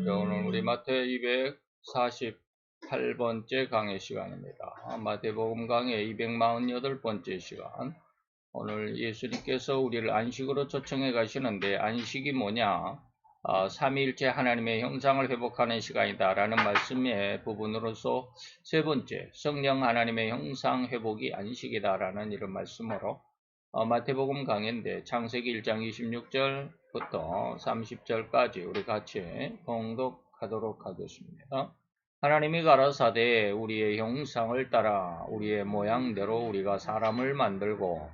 오늘 우리 마태 248번째 강의 시간입니다. 마태복음 강의 248번째 시간. 오늘 예수님께서 우리를 안식으로 초청해 가시는데 안식이 뭐냐? 삼위일체 하나님의 형상을 회복하는 시간이다 라는 말씀의 부분으로서 세 번째, 성령 하나님의 형상 회복이 안식이다 라는 이런 말씀으로 마태복음 강의인데 창세기 1장 26절부터 30절까지 우리 같이 봉독하도록 하겠습니다. 하나님이 가라사대 우리의 형상을 따라 우리의 모양대로 우리가 사람을 만들고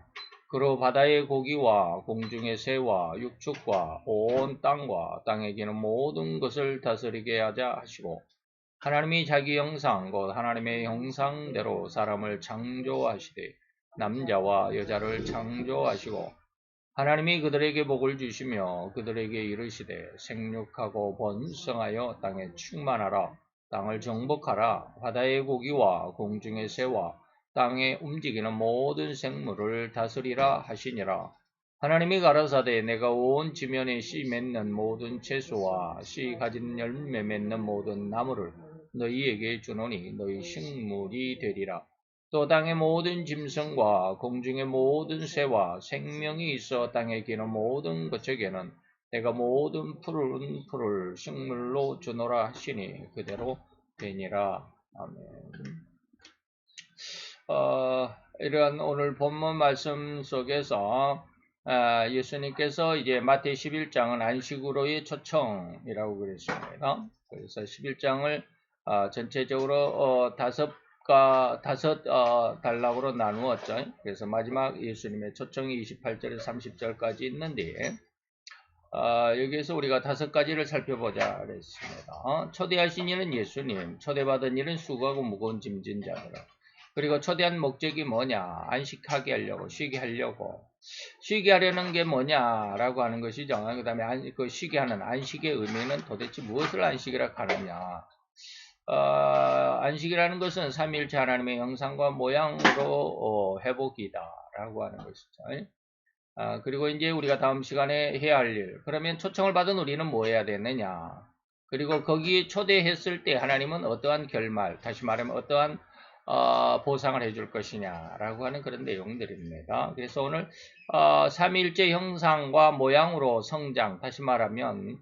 그로 바다의 고기와 공중의 새와 육축과 온 땅과 땅에 기는 모든 것을 다스리게 하자 하시고 하나님이 자기 형상 곧 하나님의 형상대로 사람을 창조하시되 남자와 여자를 창조하시고 하나님이 그들에게 복을 주시며 그들에게 이르시되 생육하고 번성하여 땅에 충만하라 땅을 정복하라 바다의 고기와 공중의 새와 땅에 움직이는 모든 생물을 다스리라 하시니라. 하나님이 가라사대 내가 온 지면에 씨 맺는 모든 채소와 씨 가진 열매 맺는 모든 나무를 너희에게 주노니 너희 식물이 되리라. 또 땅의 모든 짐승과 공중의 모든 새와 생명이 있어 땅에 기는 모든 것에게는 내가 모든 푸른 풀을 식물로 주노라 하시니 그대로 되니라. 아멘. 이런 오늘 본문 말씀 속에서 예수님께서 이제 마태 11장은 안식으로의 초청이라고 그랬습니다. 그래서 11장을 전체적으로 다섯 단락으로 나누었죠. 그래서 마지막 예수님의 초청이 28절에서 30절까지 있는데 여기에서 우리가 5가지를 살펴보자 그랬습니다. 초대하신 이는 예수님, 초대받은 이는 수고하고 무거운 짐진 자들. 그리고 초대한 목적이 뭐냐? 안식하게 하려고, 쉬게 하려고. 쉬게 하려는 게 뭐냐라고 하는 것이죠. 그 다음에 그 쉬게 하는 안식의 의미는 도대체 무엇을 안식이라 하느냐? 안식이라는 것은 삼위일체 하나님의 형상과 모양으로 회복이다라고 하는 것이죠. 그리고 이제 우리가 다음 시간에 해야 할 일. 그러면 초청을 받은 우리는 뭐 해야 되느냐? 그리고 거기에 초대했을 때 하나님은 어떠한 결말, 다시 말하면 어떠한 보상을 해줄 것이냐라고 하는 그런 내용들입니다. 그래서 오늘 삼위일체 형상과 모양으로 성장, 다시 말하면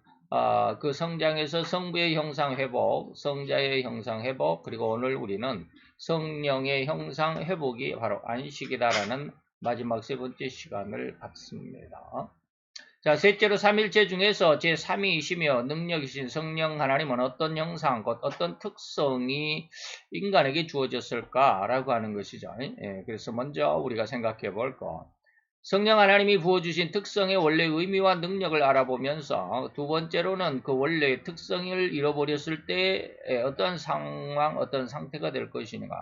그 성장에서 성부의 형상 회복, 성자의 형상 회복, 그리고 오늘 우리는 성령의 형상 회복이 바로 안식이다라는 마지막 세 번째 시간을 갖습니다. 자, 셋째로 삼일체 중에서 제3위이시며 능력이신 성령 하나님은 어떤 형상, 곧 어떤 특성이 인간에게 주어졌을까라고 하는 것이죠. 그래서 먼저 우리가 생각해 볼 것. 성령 하나님이 부어주신 특성의 원래 의미와 능력을 알아보면서 두 번째로는 그 원래의 특성을 잃어버렸을 때 어떤 상황, 어떤 상태가 될 것인가.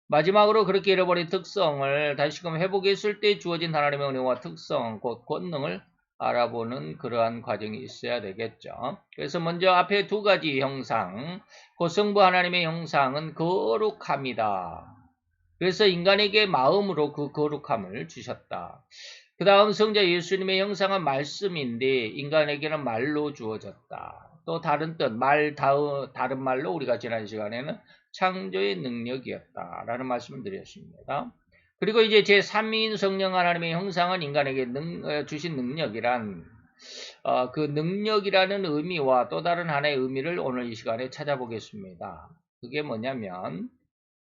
마지막으로 그렇게 잃어버린 특성을 다시금 회복했을 때 주어진 하나님의 은혜와 특성, 곧 권능을 알아보는 그러한 과정이 있어야 되겠죠. 그래서 먼저 앞에 두 가지 형상, 곧 성부 하나님의 형상은 거룩함이다. 그래서 인간에게 마음으로 그 거룩함을 주셨다. 그 다음 성자 예수님의 형상은 말씀인데 인간에게는 말로 주어졌다. 또 다른 뜻, 다른 말로 우리가 지난 시간에는 창조의 능력이었다라는 말씀을 드렸습니다. 그리고 이제 제3위인 성령 하나님의 형상은 인간에게 주신 능력이란 그 능력이라는 의미와 또 다른 하나의 의미를 오늘 이 시간에 찾아보겠습니다. 그게 뭐냐면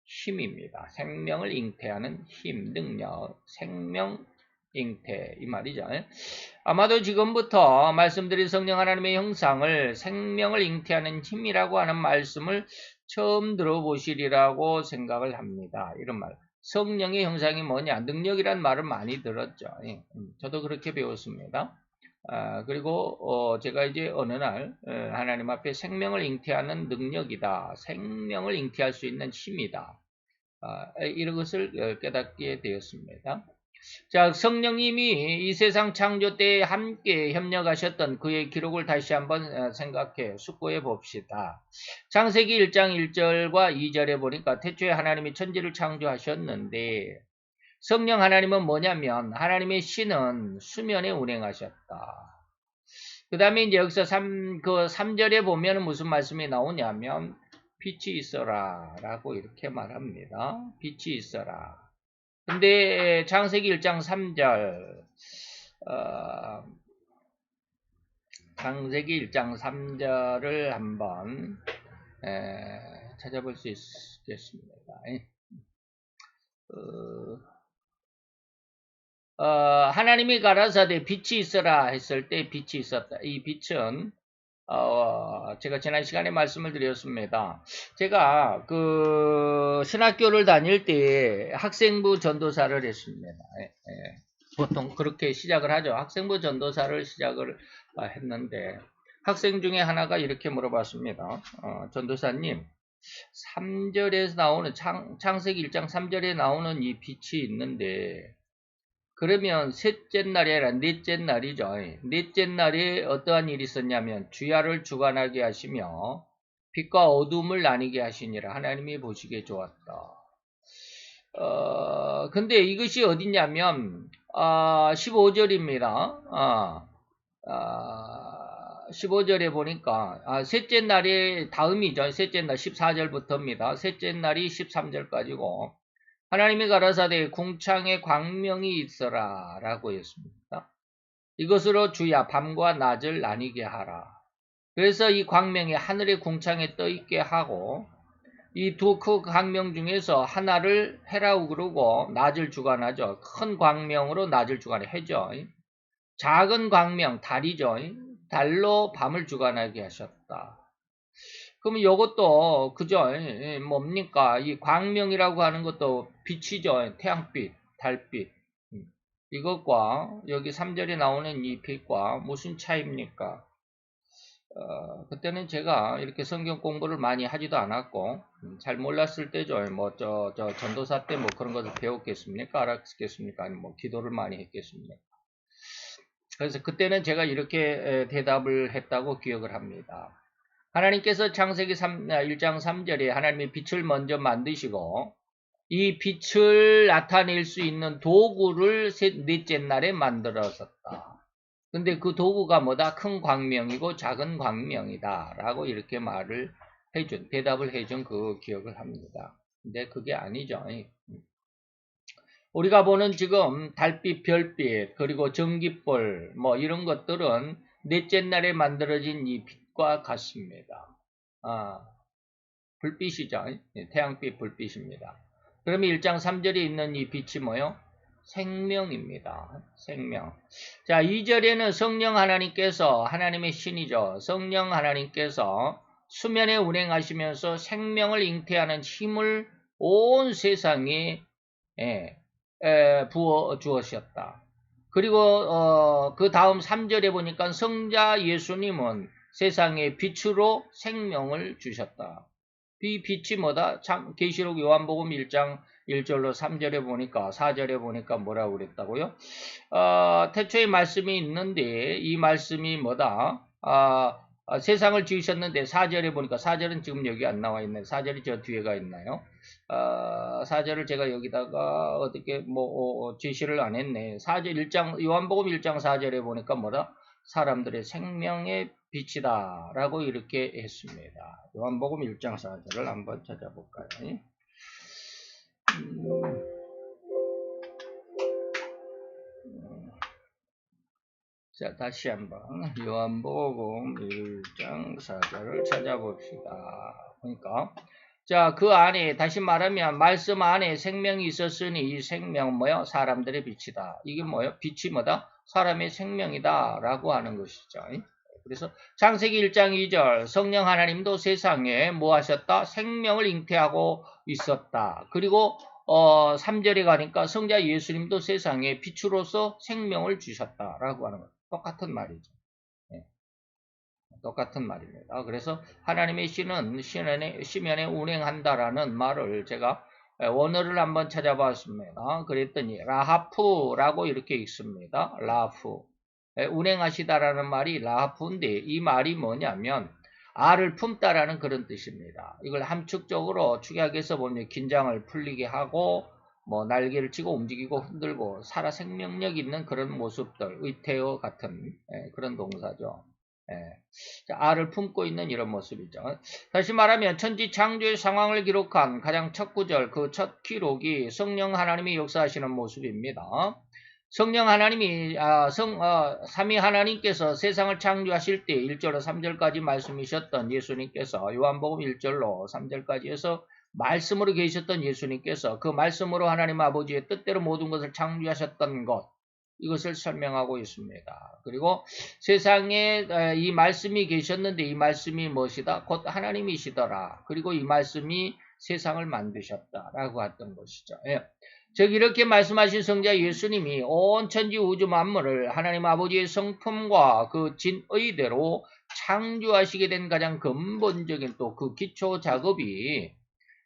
힘입니다. 생명을 잉태하는 힘, 능력, 생명 잉태 이 말이죠. 아마도 지금부터 말씀드린 성령 하나님의 형상을 생명을 잉태하는 힘이라고 하는 말씀을 처음 들어보시리라고 생각을 합니다. 이런 말. 성령의 형상이 뭐냐? 능력이란 말을 많이 들었죠. 저도 그렇게 배웠습니다. 그리고 제가 이제 어느 날 하나님 앞에 생명을 잉태하는 능력이다. 생명을 잉태할 수 있는 힘이다. 이런 것을 깨닫게 되었습니다. 자, 성령님이 이 세상 창조 때에 함께 협력하셨던 그의 기록을 다시 한번 숙고해 봅시다. 창세기 1장 1절과 2절에 보니까 태초에 하나님이 천지를 창조하셨는데 성령 하나님은 뭐냐면 하나님의 신은 수면에 운행하셨다. 그 다음에 이제 여기서 3절에 보면 무슨 말씀이 나오냐면, 빛이 있어라. 라고 이렇게 말합니다. 빛이 있어라. 근데 창세기 1장 3절, 창세기 1장 3절을 한번 찾아볼 수 있겠습니다. 하나님이 가라사대 빛이 있어라 했을 때 빛이 있었다. 이 빛은 제가 지난 시간에 말씀을 드렸습니다. 제가 신학교를 다닐 때 학생부 전도사를 했습니다. 보통 그렇게 시작을 하죠. 학생부 전도사를 시작을 했는데 학생 중에 하나가 이렇게 물어봤습니다. 전도사님, 3절에서 나오는 창세기 1장 3절에 나오는 이 빛이 있는데 그러면 셋째 날이 아니라 넷째 날이죠. 넷째 날에 어떠한 일이 있었냐면 주야를 주관하게 하시며 빛과 어둠을 나뉘게 하시니라. 하나님이 보시기에 좋았다. 근데 이것이 어디냐면 15절입니다. 15절에 보니까 셋째 날이 다음이죠. 셋째 날 14절부터입니다. 셋째 날이 13절까지고 하나님이 가라사대 궁창에 광명이 있어라 라고 했습니다. 이것으로 주야 밤과 낮을 나뉘게 하라. 그래서 이 광명이 하늘의 궁창에 떠있게 하고 이 두 큰 광명 중에서 하나를 해라고 그러고 낮을 주관하죠. 큰 광명으로 낮을 주관해 해죠. 작은 광명 달이죠. 달로 밤을 주관하게 하셨다. 그럼 이것도 그죠? 뭡니까? 이 광명이라고 하는 것도 빛이죠. 태양빛, 달빛. 이것과 여기 3절에 나오는 이 빛과 무슨 차이입니까? 그때는 제가 이렇게 성경 공부를 많이 하지도 않았고 잘 몰랐을 때죠. 뭐 전도사 때 뭐 그런 것을 배웠겠습니까? 알았겠습니까? 아니면 뭐 기도를 많이 했겠습니까? 그래서 그때는 제가 이렇게 대답을 했다고 기억을 합니다. 하나님께서 창세기 1장 3절에 하나님이 빛을 먼저 만드시고 이 빛을 나타낼 수 있는 도구를 넷째 날에 만들었었다. 근데 그 도구가 뭐다? 큰 광명이고 작은 광명이다. 라고 이렇게 대답을 해준 그 기억을 합니다. 근데 그게 아니죠. 우리가 보는 지금 달빛, 별빛, 그리고 전기불, 뭐 이런 것들은 넷째 날에 만들어진 이 빛과 같습니다. 불빛이죠. 태양빛 불빛입니다. 그러면 1장 3절에 있는 이 빛이 뭐요? 생명입니다. 생명. 자, 2절에는 성령 하나님께서, 하나님의 신이죠. 성령 하나님께서 수면에 운행하시면서 생명을 잉태하는 힘을 온 세상에 부어 주었다. 그리고 그 다음 3절에 보니까 성자 예수님은 세상에 빛으로 생명을 주셨다. 이 빛이 뭐다? 계시록 요한복음 1장 1절로 3절에 보니까 4절에 보니까 뭐라고 그랬다고요? 태초에 말씀이 있는데 이 말씀이 뭐다? 세상을 지으셨는데 4절에 보니까 4절은 지금 여기 안 나와 있네. 4절이 저 뒤에가 있나요? 4절을 제가 여기다가 어떻게 제시를 안 했네. 4절 1장 요한복음 1장 4절에 보니까 뭐다? 사람들의 생명의 빛이다 라고 이렇게 했습니다. 요한복음 1장 4절을 한번 찾아볼까요? 자, 다시 한번 요한복음 1장 4절을 찾아봅시다. 그러니까 자, 그 안에 다시 말하면 말씀 안에 생명이 있었으니 이 생명 뭐요? 사람들의 빛이다. 이게 뭐요? 빛이 뭐다? 사람의 생명이다 라고 하는 것이죠. 그래서 창세기 1장 2절 성령 하나님도 세상에 뭐 하셨다? 생명을 잉태하고 있었다. 그리고 3절에 가니까 성자 예수님도 세상에 빛으로서 생명을 주셨다라고 하는 것. 똑같은 말이죠. 똑같은 말입니다. 그래서 하나님의 신은 시면에 운행한다라는 말을 제가 원어를 한번 찾아봤습니다. 그랬더니 라하프라고 이렇게 읽습니다. 라하프. 운행하시다라는 말이 라하프인데 이 말이 뭐냐면 알을 품다라는 그런 뜻입니다. 이걸 함축적으로 축약해서 보면 긴장을 풀리게 하고 뭐 날개를 치고 움직이고 흔들고 살아 생명력 있는 그런 모습들, 의태어 같은 그런 동사죠. 예. 자, 알을 품고 있는 이런 모습이죠. 다시 말하면 천지 창조의 상황을 기록한 가장 첫 구절, 그 첫 기록이 성령 하나님이 역사하시는 모습입니다. 성령 하나님이 삼위 하나님께서 세상을 창조하실 때 1절로 3절까지 말씀이셨던 예수님께서 요한복음 1절로 3절까지 해서 말씀으로 계셨던 예수님께서 그 말씀으로 하나님 아버지의 뜻대로 모든 것을 창조하셨던 것, 이것을 설명하고 있습니다. 그리고 세상에 이 말씀이 계셨는데 이 말씀이 무엇이다? 곧 하나님이시더라. 그리고 이 말씀이 세상을 만드셨다라고 했던 것이죠. 예. 즉 이렇게 말씀하신 성자 예수님이 온 천지 우주 만물을 하나님 아버지의 성품과 그 진의대로 창조하시게 된 가장 근본적인 또 그 기초 작업이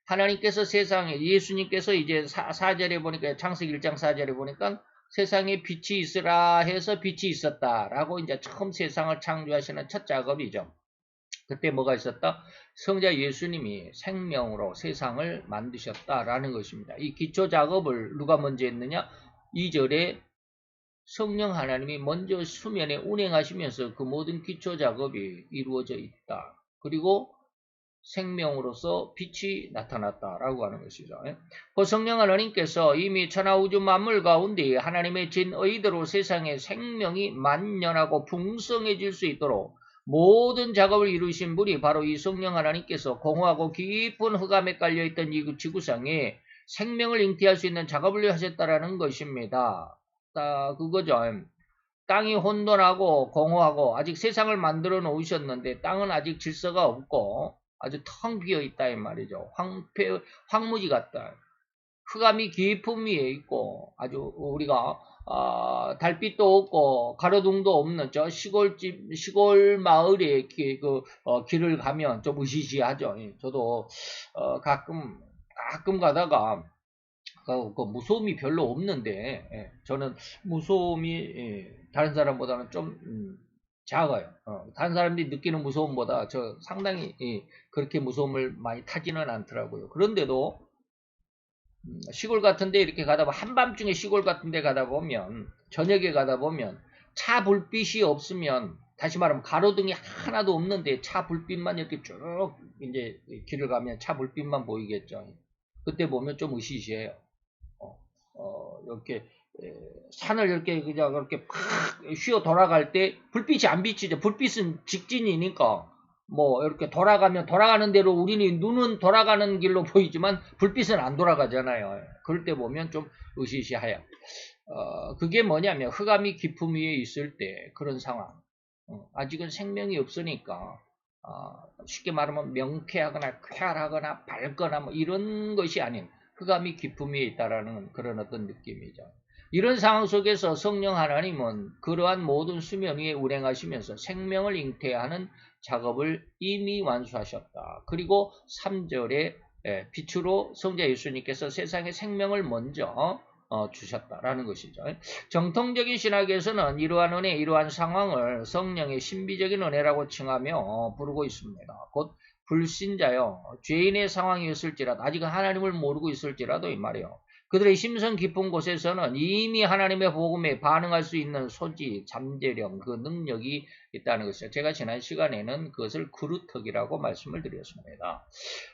하나님께서 세상에 예수님께서 이제 4절에 보니까 창세기 1장 4절에 보니까 세상에 빛이 있으라 해서 빛이 있었다라고 이제 처음 세상을 창조하시는 첫 작업이죠. 그때 뭐가 있었다? 성자 예수님이 생명으로 세상을 만드셨다라는 것입니다. 이 기초 작업을 누가 먼저 했느냐? 2절에 성령 하나님이 먼저 수면에 운행하시면서 그 모든 기초 작업이 이루어져 있다. 그리고 생명으로서 빛이 나타났다라고 하는 것이죠. 그 성령 하나님께서 이미 천하우주 만물 가운데 하나님의 진의대로 세상에 생명이 만연하고 풍성해질 수 있도록 모든 작업을 이루신 분이 바로 이 성령 하나님께서 공허하고 깊은 흑암에 깔려있던 이 지구상에 생명을 잉태할 수 있는 작업을 하셨다라는 것입니다. 그거죠. 땅이 혼돈하고 공허하고 아직 세상을 만들어 놓으셨는데 땅은 아직 질서가 없고 아주 텅 비어 있다 이 말이죠. 황무지 같다. 흑암이 깊은 위에 있고 아주 우리가 달빛도 없고 가로등도 없는 저 시골집 시골 마을에 길을 가면 좀 으시시하죠. 저도 가끔 가다가 그 무서움이 별로 없는데 저는 무서움이 다른 사람보다는 좀 작아요. 다른 사람들이 느끼는 무서움보다 저 상당히 그렇게 무서움을 많이 타지는 않더라고요. 그런데도 시골 같은데 이렇게 가다 보면 한밤중에 시골 같은데 가다 보면 저녁에 가다 보면 차 불빛이 없으면 다시 말하면 가로등이 하나도 없는데 차 불빛만 이렇게 쭉 이제 길을 가면 차 불빛만 보이겠죠. 그때 보면 좀 으시시해요. 이렇게 산을 이렇게 그냥 이렇게 팍 쉬어 돌아갈 때 불빛이 안 비치죠. 불빛은 직진이니까 뭐 이렇게 돌아가는 대로 우리는 눈은 돌아가는 길로 보이지만 불빛은 안 돌아가잖아요. 그럴 때 보면 좀 으시시해요. 그게 뭐냐면 흑암이 깊음 위에 있을 때 그런 상황. 아직은 생명이 없으니까 쉽게 말하면 명쾌하거나 쾌활하거나 밝거나 뭐 이런 것이 아닌 흑암이 깊음 위에 있다라는 그런 어떤 느낌이죠. 이런 상황 속에서 성령 하나님은 그러한 모든 수면 위에 운행하시면서 생명을 잉태하는 작업을 이미 완수하셨다. 그리고 3절에 빛으로 성자 예수님께서 세상에 생명을 먼저 주셨다라는 것이죠. 정통적인 신학에서는 이러한 은혜, 이러한 상황을 성령의 신비적인 은혜라고 칭하며 부르고 있습니다. 곧 불신자요, 죄인의 상황이었을지라도 아직 하나님을 모르고 있을지라도 이 말이에요. 그들의 심성 깊은 곳에서는 이미 하나님의 복음에 반응할 수 있는 소지, 잠재력, 그 능력이 있다는 것이죠. 제가 지난 시간에는 그것을 그루터기라고 말씀을 드렸습니다.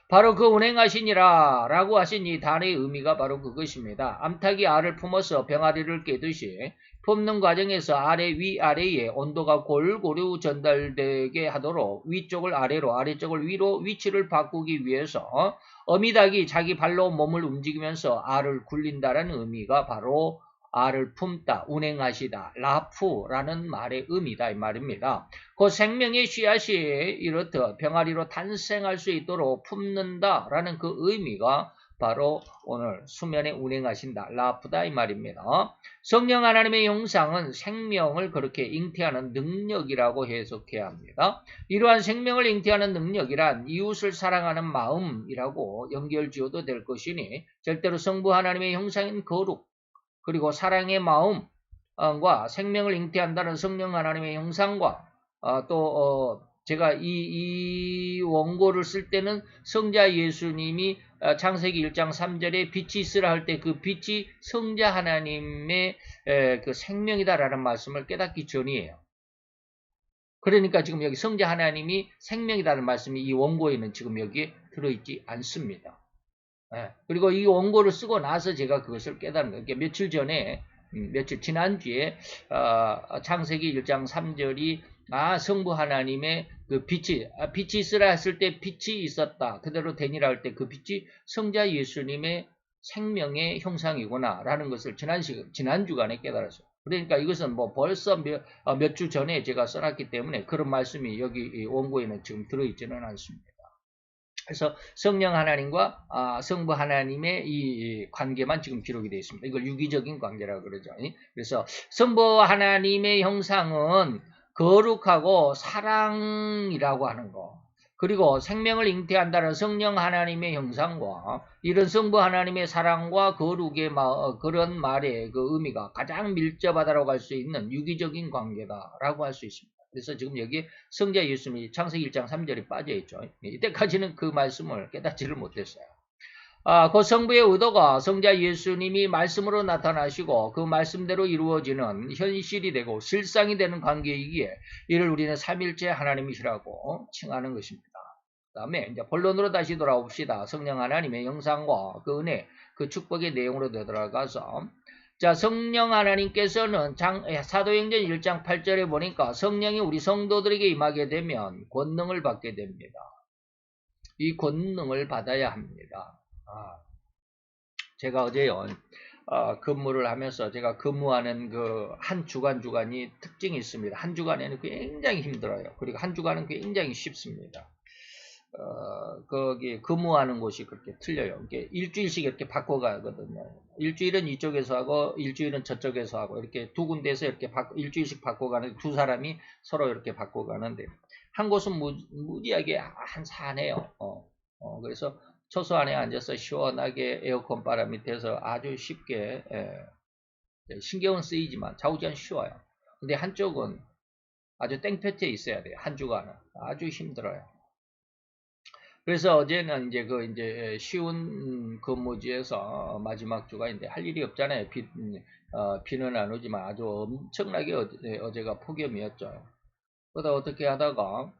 바로 그 운행하시니라 라고 하신 이 단어의 의미가 바로 그것입니다. 암탉이 알을 품어서 병아리를 깨듯이 품는 과정에서 위아래에 온도가 골고루 전달되게 하도록 위쪽을 아래로 아래쪽을 위로 위치를 바꾸기 위해서 어미닭이 자기 발로 몸을 움직이면서 알을 굴린다라는 의미가 바로 알을 품다, 운행하시다, 라프라는 말의 의미다 이 말입니다. 그 생명의 씨앗이 이렇듯 병아리로 탄생할 수 있도록 품는다라는 그 의미가 바로 오늘 수면에 운행하신다, 라프다 이 말입니다. 성령 하나님의 형상은 생명을 그렇게 잉태하는 능력이라고 해석해야 합니다. 이러한 생명을 잉태하는 능력이란 이웃을 사랑하는 마음이라고 연결지어도 될 것이니 절대로 성부 하나님의 형상인 거룩 그리고 사랑의 마음과 생명을 잉태한다는 성령 하나님의 형상과 제가 이 원고를 쓸 때는 성자 예수님이 창세기 1장 3절에 빛이 있으라 할 때 그 빛이 성자 하나님의 그 생명이다라는 말씀을 깨닫기 전이에요. 그러니까 지금 여기 성자 하나님이 생명이라는 말씀이 이 원고에는 지금 여기에 들어있지 않습니다. 예. 그리고 이 원고를 쓰고 나서 제가 그것을 깨달은 거예요. 그러니까 며칠 전에, 지난주에, 창세기 1장 3절이, 성부 하나님의 그 빛이 있으라 했을 때 빛이 있었다. 그대로 되니라 할 때 그 빛이 성자 예수님의 생명의 형상이구나. 라는 것을 지난 주간에 깨달았어요. 그러니까 이것은 뭐 벌써 몇 주 전에 제가 써놨기 때문에 그런 말씀이 여기 원고에는 지금 들어있지는 않습니다. 그래서 성령 하나님과 성부 하나님의 이 관계만 지금 기록이 되어 있습니다. 이걸 유기적인 관계라고 그러죠. 그래서 성부 하나님의 형상은 거룩하고 사랑이라고 하는 거. 그리고 생명을 잉태한다는 성령 하나님의 형상과 이런 성부 하나님의 사랑과 거룩의 그런 말의 그 의미가 가장 밀접하다고 할 수 있는 유기적인 관계다라고 할 수 있습니다. 그래서 지금 여기 성자 예수님이 창세기 1장 3절에 빠져있죠. 이때까지는 그 말씀을 깨닫지를 못했어요. 그 성부의 의도가 성자 예수님이 말씀으로 나타나시고 그 말씀대로 이루어지는 현실이 되고 실상이 되는 관계이기에 이를 우리는 삼일째 하나님이시라고 칭하는 것입니다. 그 다음에 이제 본론으로 다시 돌아옵시다. 성령 하나님의 형상과 그 은혜, 그 축복의 내용으로 되돌아가서 자, 성령 하나님께서는 사도행전 1장 8절에 보니까 성령이 우리 성도들에게 임하게 되면 권능을 받게 됩니다. 이 권능을 받아야 합니다. 제가 어제요, 근무를 하면서 제가 근무하는 그 한 주간이 특징이 있습니다. 한 주간에는 굉장히 힘들어요. 그리고 한 주간은 굉장히 쉽습니다. 거기 근무하는 곳이 그렇게 틀려요. 이게 일주일씩 이렇게 바꿔가거든요. 일주일은 이쪽에서 하고, 일주일은 저쪽에서 하고, 이렇게 두 군데에서 이렇게 일주일씩 바꿔가는, 두 사람이 서로 이렇게 바꿔가는데, 한 곳은 무지하게 한산해요. 그래서 초소 안에 앉아서 시원하게 에어컨 바람 밑에서 아주 쉽게, 신경은 쓰이지만 좌우지간 쉬워요. 근데 한쪽은 아주 땡볕에 있어야 돼요. 한 주간은. 아주 힘들어요. 그래서 어제는 이제 쉬운 근무지에서 마지막 주간인데 할 일이 없잖아요. 비는 안 오지만 아주 엄청나게 어제가 폭염이었죠. 그러다 어떻게 하다가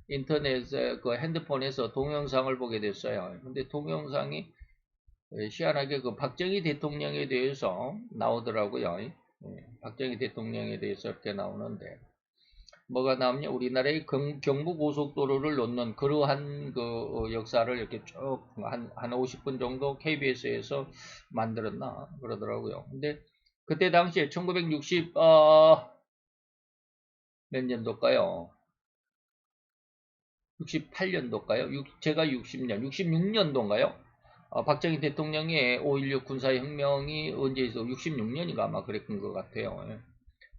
인터넷에 그 핸드폰에서 동영상을 보게 됐어요. 근데 동영상이 희한하게 그 박정희 대통령에 대해서 나오더라고요. 박정희 대통령에 대해서 이렇게 나오는데 뭐가 나오냐? 우리나라의 경부고속도로를 놓는 그러한 그 역사를 이렇게 쭉 한 50분 정도 KBS에서 만들었나 그러더라고요. 근데 그때 당시에 1960 몇 년도일까요? 68년도일까요? 제가 66년도인가요? 박정희 대통령의 5.16 군사혁명이 언제 있어? 66년인가 아마 그랬던 것 같아요.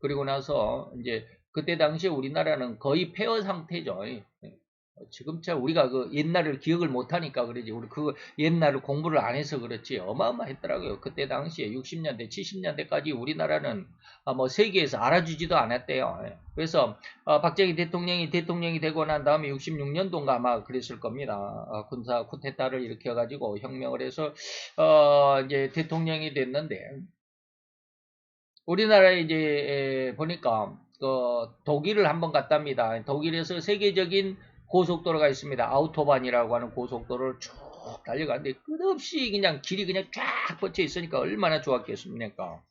그리고 나서 이제 그때 당시에 우리나라는 거의 폐허 상태죠. 지금처럼 우리가 그 옛날을 기억을 못하니까 그러지. 우리 그 옛날을 공부를 안 해서 그렇지. 어마어마했더라고요. 그때 당시에 60년대, 70년대까지 우리나라는 뭐 세계에서 알아주지도 않았대요. 그래서 박정희 대통령이 되고 난 다음에 66년도인가 아마 그랬을 겁니다. 군사 쿠데타를 일으켜가지고 혁명을 해서 이제 대통령이 됐는데 우리나라에 이제 보니까 독일을 한번 갔답니다. 독일에서 세계적인 고속도로가 있습니다. 아우토반이라고 하는 고속도로를 쭉 달려가는데 끝없이 그냥 길이 그냥 쫙 뻗쳐 있으니까 얼마나 좋았겠습니까?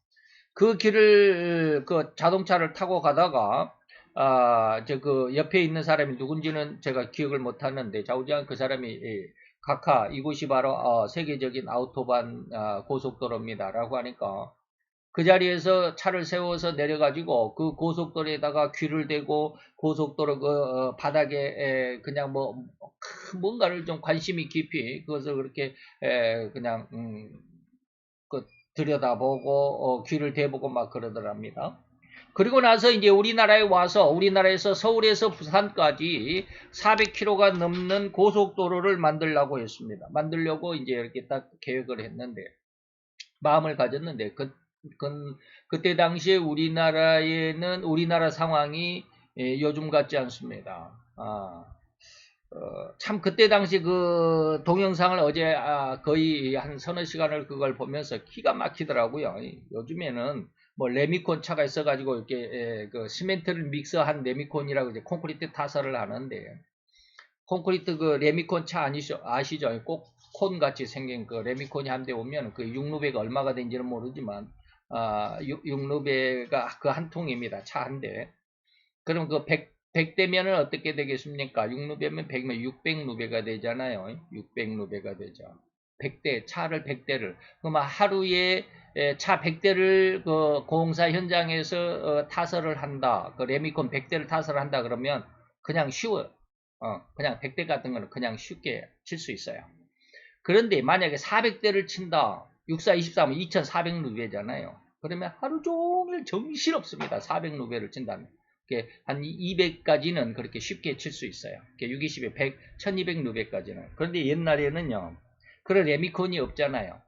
그 길을 그 자동차를 타고 가다가 그 옆에 있는 사람이 누군지는 제가 기억을 못 하는데 좌우지간 그 사람이 각하 이곳이 바로 세계적인 아우토반 고속도로입니다라고 하니까 그 자리에서 차를 세워서 내려가지고 그 고속도로에다가 귀를 대고 고속도로 그 바닥에 그냥 뭔가를 좀 관심이 깊이 그것을 그렇게 그냥 그 들여다보고 귀를 대보고 막 그러더랍니다. 그리고 나서 이제 우리나라에 와서 우리나라에서 서울에서 부산까지 400km가 넘는 고속도로를 만들려고 했습니다. 만들려고 이제 이렇게 딱 계획을 했는데 마음을 가졌는데 그때 당시에 우리나라에는 우리나라 상황이 요즘 같지 않습니다. 참 그때 당시 그 동영상을 어제 거의 한 서너 시간을 그걸 보면서 기가 막히더라고요. 요즘에는 뭐 레미콘 차가 있어가지고 이렇게 그 시멘트를 믹스한 레미콘이라고 이제 콘크리트 타설을 하는데 콘크리트 그 레미콘 차 아시죠? 꼭 콘 같이 생긴 그 레미콘이 한 대 오면 그 6루베가 얼마가 된지는 모르지만 6루베가 그 한 통입니다. 차 한 대. 그럼 그 100대면은 어떻게 되겠습니까? 6루베면 100면 600루베가 되잖아요. 600루베가 되죠. 100대, 차를 100대를. 그럼 하루에 차 100대를 그 공사 현장에서 타설을 한다. 그 레미콘 100대를 타설을 한다. 그러면 그냥 쉬워요. 그냥 100대 같은 거는 그냥 쉽게 칠 수 있어요. 그런데 만약에 400대를 친다. 6424면 2400루베잖아요. 그러면 하루 종일 정신없습니다. 400루베를 친다면. 한 200까지는 그렇게 쉽게 칠 수 있어요. 620에 100, 1200루베까지는. 그런데 옛날에는요. 그런 레미콘이 없잖아요.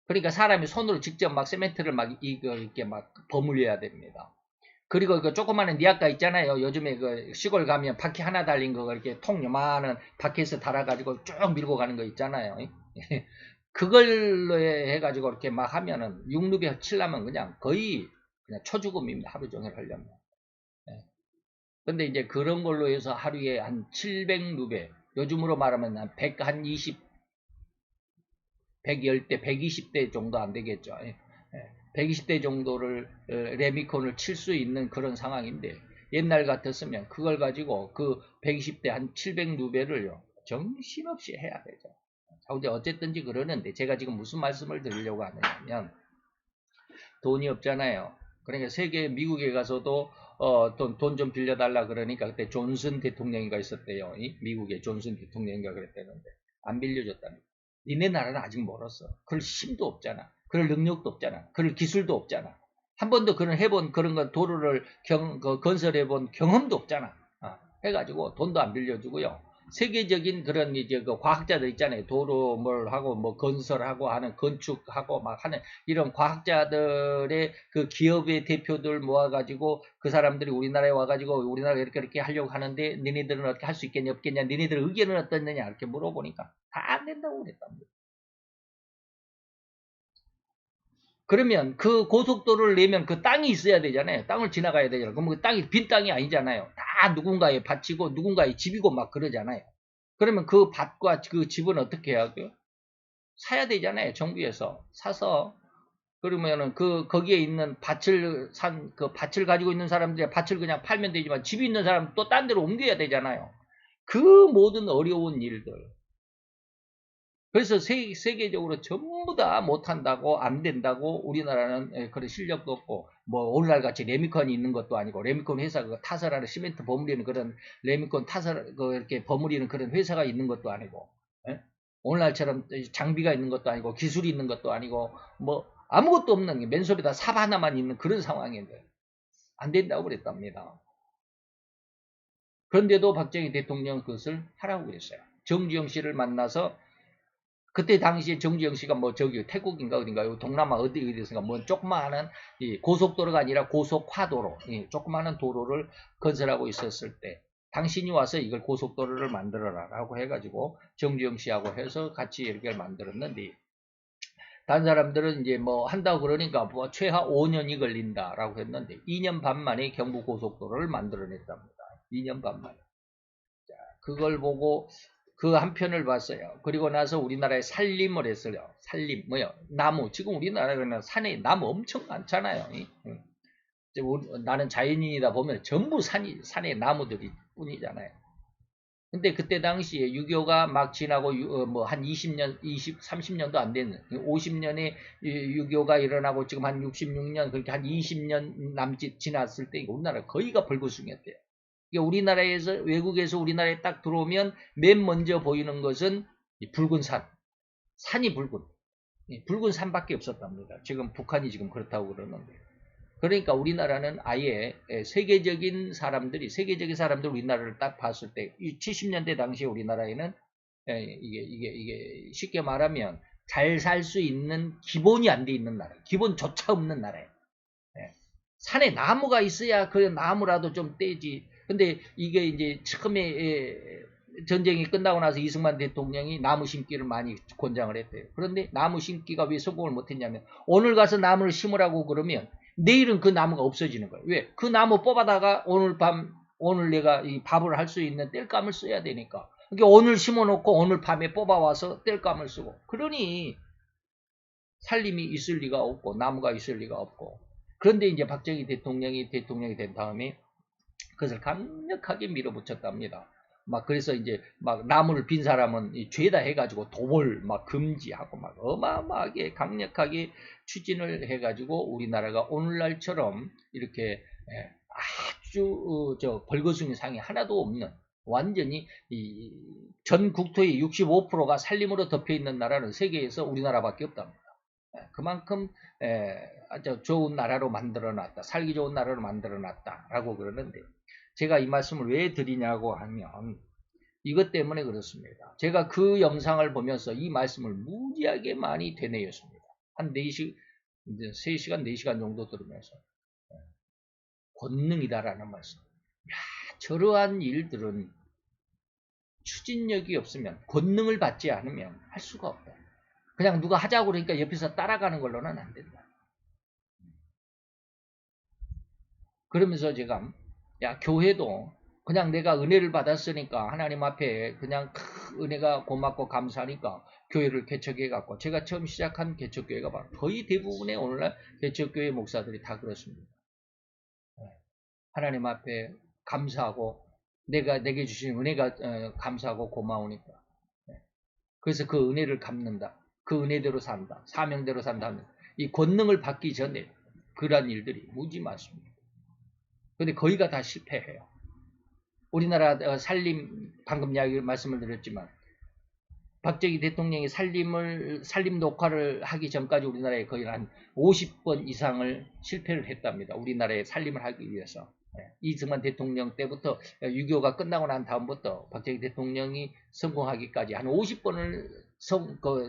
그러니까 사람이 손으로 직접 막 세멘트를 막 이렇게 막 버무려야 됩니다. 그리고 그 조그마한 니아까 있잖아요. 요즘에 그 시골 가면 바퀴 하나 달린 거 이렇게 통 요만한 바퀴에서 달아가지고 쭉 밀고 가는 거 있잖아요. 그걸로 해가지고 이렇게 막 하면은 6루베 치려면 그냥 거의 그냥 초죽음입니다. 하루 종일 하려면. 근데 이제 그런 걸로 해서 하루에 한 700루베, 요즘으로 말하면 한 100, 한 20, 110대, 120대 정도 안 되겠죠. 120대 정도를 레미콘을 칠 수 있는 그런 상황인데 옛날 같았으면 그걸 가지고 그 120대 한 700루베를요. 정신없이 해야 되죠. 자, 어쨌든지 그러는데 제가 지금 무슨 말씀을 드리려고 하느냐면 돈이 없잖아요. 그러니까 미국에 가서도 돈 좀 빌려달라 그러니까 그때 존슨 대통령이가 있었대요. 미국에 존슨 대통령인가 그랬다는데 안 빌려줬다는. 니네 나라는 아직 멀었어. 그럴 힘도 없잖아. 그럴 능력도 없잖아. 그럴 기술도 없잖아. 한 번도 그런 거 도로를 건설해본 경험도 없잖아. 해가지고 돈도 안 빌려주고요. 세계적인 그런 이제 그 과학자들 있잖아요. 도로 뭘 하고 뭐 건설하고 하는 건축하고 막 하는 이런 과학자들의 그 기업의 대표들 모아가지고 그 사람들이 우리나라에 와가지고 우리나라가 이렇게 하려고 하는데 니네들은 어떻게 할 수 있겠냐 없겠냐 니네들 의견은 어떻느냐 이렇게 물어보니까 다 안 된다고 그랬답니다. 그러면 그 고속도로를 내면 그 땅이 있어야 되잖아요. 땅을 지나가야 되잖아요. 그럼 그 땅이 빈 땅이 아니잖아요. 다 누군가의 밭이고 누군가의 집이고 막 그러잖아요. 그러면 그 밭과 그 집은 어떻게 해야 돼요? 사야 되잖아요. 정부에서 사서 그러면은 거기에 있는 그 밭을 가지고 있는 사람들이 밭을 그냥 팔면 되지만 집이 있는 사람은 또 딴 데로 옮겨야 되잖아요. 그 모든 어려운 일들. 그래서 세계적으로 전부 다 못한다고 안 된다고 우리나라는 그런 실력도 없고 뭐 오늘날 같이 레미콘이 있는 것도 아니고 레미콘 회사가 타설하는 시멘트 버무리는 그런 레미콘 타설 이렇게 버무리는 그런 회사가 있는 것도 아니고 오늘날처럼 장비가 있는 것도 아니고 기술이 있는 것도 아니고 뭐 아무것도 없는 맨손에다 삽 하나만 있는 그런 상황인데 안 된다고 그랬답니다. 그런데도 박정희 대통령 그것을 하라고 그랬어요. 정주영 씨를 만나서 그때 당시에 정주영 씨가 뭐 저기 태국인가 어딘가요? 동남아 어디선가 뭐 조그마한 이 고속도로가 아니라 고속화도로, 조그마한 도로를 건설하고 있었을 때 당신이 와서 이걸 고속도로를 만들어라라고 해가지고 정주영 씨하고 해서 같이 이렇게 만들었는데 다른 사람들은 이제 뭐 한다고 그러니까 뭐 최하 5년이 걸린다라고 했는데 2년 반 만에 경부고속도로를 만들어냈답니다. 2년 반 만에. 자, 그걸 보고 그 한 편을 봤어요. 그리고 나서 우리나라에 산림을 했어요. 산림, 뭐요? 나무. 지금 우리나라에는 산에 나무 엄청 많잖아요. 나는 자연인이다 보면 전부 산에 나무들이 뿐이잖아요. 근데 그때 당시에 6.25가 막 지나고 뭐 한 20년, 30년도 안 되는 50년에 6.25가 일어나고 지금 한 66년 그렇게 한 20년 남짓 지났을 때 우리나라 거의가 벌거숭이었대요. 우리나라에서 외국에서 우리나라에 딱 들어오면 맨 먼저 보이는 것은 붉은 산이 붉은 산밖에 없었답니다. 지금 북한이 지금 그렇다고 그러는데. 그러니까 우리나라는 아예 세계적인 사람들 우리나라를 딱 봤을 때, 70년대 당시에 우리나라에는 이게 쉽게 말하면 잘 살 수 있는 기본이 안 돼 있는 나라, 기본조차 없는 나라예요. 산에 나무가 있어야 그 나무라도 좀 떼지. 근데 이게 이제 처음에 전쟁이 끝나고 나서 이승만 대통령이 나무 심기를 많이 권장을 했대요. 그런데 나무 심기가 왜 성공을 못했냐면 오늘 가서 나무를 심으라고 그러면 내일은 그 나무가 없어지는 거예요. 왜? 그 나무 뽑아다가 오늘 내가 이 밥을 할 수 있는 땔감을 써야 되니까. 그러니까 오늘 심어놓고 오늘 밤에 뽑아와서 땔감을 쓰고. 그러니 살림이 있을 리가 없고 나무가 있을 리가 없고. 그런데 이제 박정희 대통령이 된 다음에 그것을 강력하게 밀어붙였답니다. 막 그래서 이제 막 나무를 빈 사람은 죄다 해가지고 도벌 막 금지하고 막 어마어마하게 강력하게 추진을 해가지고 우리나라가 오늘날처럼 이렇게 아주 벌거숭이 상이 하나도 없는 완전히 전 국토의 65%가 산림으로 덮여 있는 나라는 세계에서 우리나라밖에 없답니다. 그만큼 아주 좋은 나라로 만들어놨다. 살기 좋은 나라로 만들어놨다라고 그러는데 제가 이 말씀을 왜 드리냐고 하면 이것 때문에 그렇습니다. 제가 그 영상을 보면서 이 말씀을 무지하게 많이 되뇌었습니다. 한 3시간, 4시간 정도 들으면서 권능이다라는 말씀. 저러한 일들은 추진력이 없으면 권능을 받지 않으면 할 수가 없다. 그냥 누가 하자고 그러니까 옆에서 따라가는 걸로는 안 된다. 그러면서 제가 교회도 그냥 내가 은혜를 받았으니까 하나님 앞에 그냥 은혜가 고맙고 감사하니까 교회를 개척해갖고 제가 처음 시작한 개척교회가 거의 대부분의 오늘날 개척교회 목사들이 다 그렇습니다. 하나님 앞에 감사하고 내게 주신 은혜가 감사하고 고마우니까 그래서 그 은혜를 갚는다. 그 은혜대로 산다. 사명대로 산다. 이 권능을 받기 전에 그러한 일들이 무지 많습니다. 근데 거의가 다 실패해요. 우리나라 살림 방금 말씀을 드렸지만 박정희 대통령이 살림 녹화를 하기 전까지 우리나라에 거의 한 50번 이상을 실패를 했답니다. 우리나라에 살림을 하기 위해서. 이승만 대통령 때부터 6.25가 끝나고 난 다음부터 박정희 대통령이 성공하기까지 한 50번을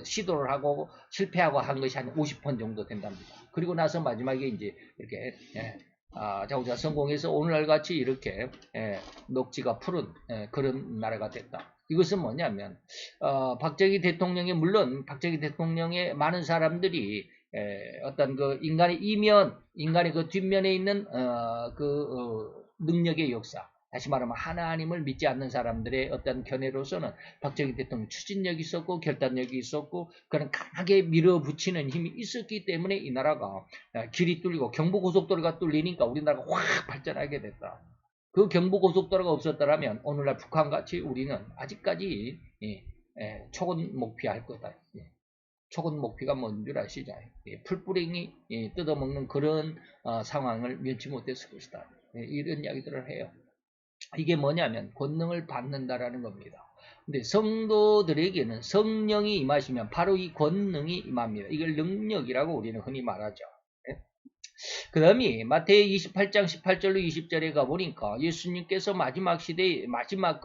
시도를 하고 실패하고 한 것이 한 50번 정도 된답니다. 그리고 나서 마지막에 이제 이렇게 자우자 성공해서 오늘날같이 이렇게 녹지가 푸른 그런 나라가 됐다. 이것은 뭐냐면 박정희 대통령이 물론 박정희 대통령의 많은 사람들이 어떤 그 인간의 이면, 인간의 그 뒷면에 있는 능력의 역사, 다시 말하면 하나님을 믿지 않는 사람들의 어떤 견해로서는 박정희 대통령 추진력이 있었고 결단력이 있었고 그런 강하게 밀어붙이는 힘이 있었기 때문에 이 나라가 길이 뚫리고 경부고속도로가 뚫리니까 우리나라가 확 발전하게 됐다. 그 경부고속도로가 없었더라면 오늘날 북한같이 우리는 아직까지 초건목피할 거다. 초건목피가 뭔 줄 아시죠? 풀뿌랭이 뜯어먹는 그런 상황을 면치 못했을 것이다. 이런 이야기들을 해요. 이게 뭐냐면 권능을 받는다라는 겁니다. 근데 성도들에게는 성령이 임하시면 바로 이 권능이 임합니다. 이걸 능력이라고 우리는 흔히 말하죠. 그 다음에 마태의 28장 18절로 20절에 가보니까 예수님께서 마지막 시대에 마지막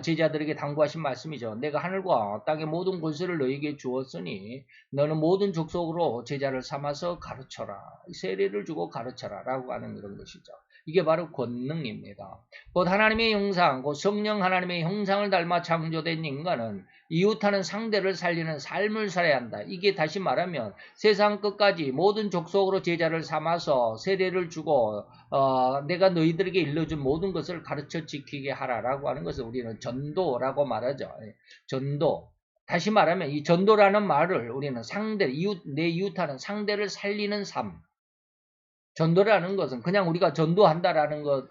제자들에게 당부하신 말씀이죠. 내가 하늘과 땅의 모든 권세를 너에게 주었으니 너는 모든 족속으로 제자를 삼아서 가르쳐라. 세례를 주고 가르쳐라 라고 하는 그런 것이죠. 이게 바로 권능입니다. 곧 하나님의 형상, 곧 성령 하나님의 형상을 닮아 창조된 인간은 이웃하는 상대를 살리는 삶을 살아야 한다. 이게 다시 말하면 세상 끝까지 모든 족속으로 제자를 삼아서 세례를 주고 내가 너희들에게 일러준 모든 것을 가르쳐 지키게 하라라고 하는 것을 우리는 전도라고 말하죠. 전도. 다시 말하면 이 전도라는 말을 우리는 내 이웃하는 상대를 살리는 삶. 전도라는 것은 그냥 우리가 전도한다라는 것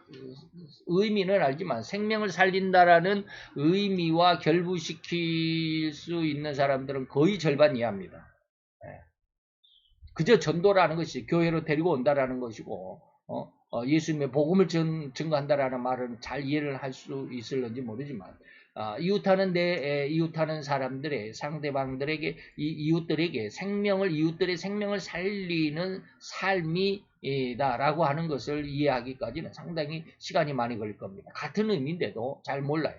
의미는 알지만 생명을 살린다라는 의미와 결부시킬 수 있는 사람들은 거의 절반 이하입니다. 그저 전도라는 것이 교회로 데리고 온다라는 것이고 예수님의 복음을 증거한다라는 말은 잘 이해를 할 수 있을는지 모르지만 이웃하는 사람들의 상대방들에게 이웃들의 생명을 살리는 삶이다라고 하는 것을 이해하기까지는 상당히 시간이 많이 걸릴 겁니다. 같은 의미인데도 잘 몰라요.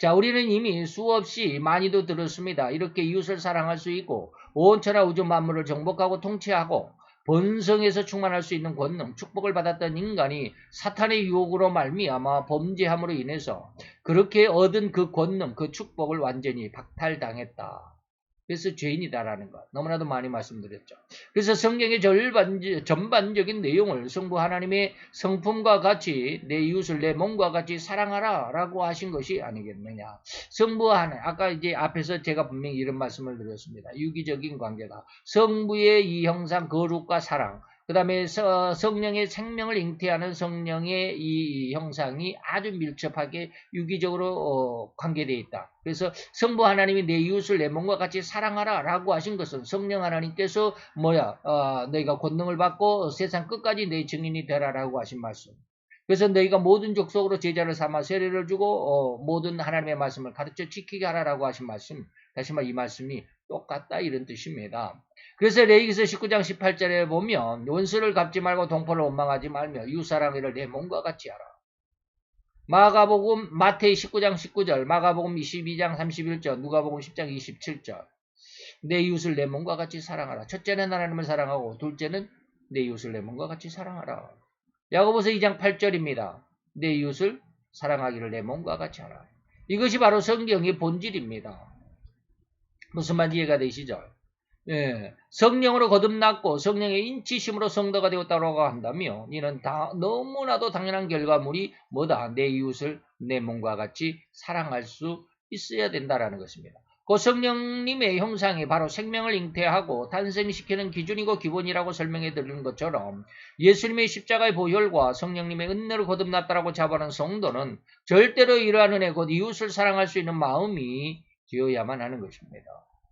자, 우리는 이미 수없이 많이도 들었습니다. 이렇게 이웃을 사랑할 수 있고 온 천하 우주 만물을 정복하고 통치하고 본성에서 충만할 수 있는 권능, 축복을 받았던 인간이 사탄의 유혹으로 말미암아 범죄함으로 인해서 그렇게 얻은 그 권능, 그 축복을 완전히 박탈당했다. 그래서 죄인이다라는 것 너무나도 많이 말씀드렸죠. 그래서 성경의 전반적인 내용을 성부 하나님의 성품과 같이 내 이웃을 내 몸과 같이 사랑하라 라고 하신 것이 아니겠느냐. 성부 하나님, 아까 이제 앞에서 제가 분명히 이런 말씀을 드렸습니다. 유기적인 관계다. 성부의 이 형상 거룩과 사랑, 그 다음에 성령의 생명을 잉태하는 성령의 이 형상이 아주 밀접하게 유기적으로 관계되어 있다. 그래서 성부 하나님이 내 이웃을 내 몸과 같이 사랑하라 라고 하신 것은 성령 하나님께서 너희가 권능을 받고 세상 끝까지 내 증인이 되라 라고 하신 말씀. 그래서 너희가 모든 족속으로 제자를 삼아 세례를 주고 모든 하나님의 말씀을 가르쳐 지키게 하라라고 하신 말씀. 다시 말해 이 말씀이 똑같다 이런 뜻입니다. 그래서 레위기서 19장 18절에 보면 원수를 갚지 말고 동포를 원망하지 말며 이웃사랑을 내 몸과 같이 하라. 마가복음 마태이 19장 19절, 마가복음 22장 31절, 누가복음 10장 27절. 내 이웃을 내 몸과 같이 사랑하라. 첫째는 하나님을 사랑하고 둘째는 내 이웃을 내 몸과 같이 사랑하라. 야고보서 2장 8절입니다. 내 이웃을 사랑하기를 내 몸과 같이 하라. 이것이 바로 성경의 본질입니다. 무슨 말인지 이해가 되시죠? 예, 성령으로 거듭났고 성령의 인치심으로 성도가 되었다고 한다면 이는 너무나도 당연한 결과물이 뭐다? 내 이웃을 내 몸과 같이 사랑할 수 있어야 된다라는 것입니다. 그 성령님의 형상이 바로 생명을 잉태하고 탄생시키는 기준이고 기본이라고 설명해 드리는 것처럼 예수님의 십자가의 보혈과 성령님의 은혜로 거듭났다라고 자부하는 성도는 절대로 이러한 은혜 곧 이웃을 사랑할 수 있는 마음이 되어야만 하는 것입니다.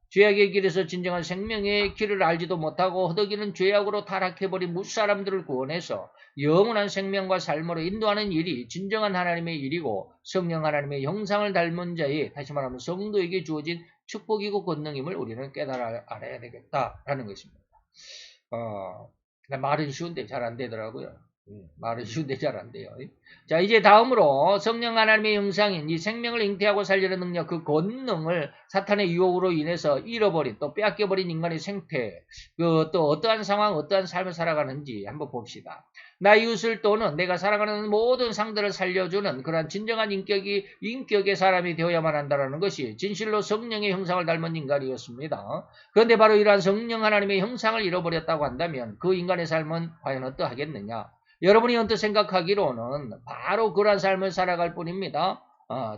죄악의 길에서 진정한 생명의 길을 알지도 못하고 허덕이는 죄악으로 타락해버린 무사람들을 구원해서 영원한 생명과 삶으로 인도하는 일이 진정한 하나님의 일이고 성령 하나님의 형상을 닮은 자의 다시 말하면 성도에게 주어진 축복이고 권능임을 우리는 깨달아 알아야 되겠다라는 것입니다. 말은 쉬운데 잘 안 되더라고요. 말은 쉬운데 잘 안 돼요. 자, 이제 다음으로 성령 하나님의 형상인 이 생명을 잉태하고 살리는 능력, 그 권능을 사탄의 유혹으로 인해서 잃어버린 또 빼앗겨버린 인간의 생태, 또 어떠한 상황, 어떠한 삶을 살아가는지 한번 봅시다. 나 이웃을 또는 내가 살아가는 모든 상들을 살려주는 그러한 진정한 인격의 사람이 되어야만 한다는 것이 진실로 성령의 형상을 닮은 인간이었습니다. 그런데 바로 이러한 성령 하나님의 형상을 잃어버렸다고 한다면 그 인간의 삶은 과연 어떠하겠느냐? 여러분이 언뜻 생각하기로는 바로 그러한 삶을 살아갈 뿐입니다.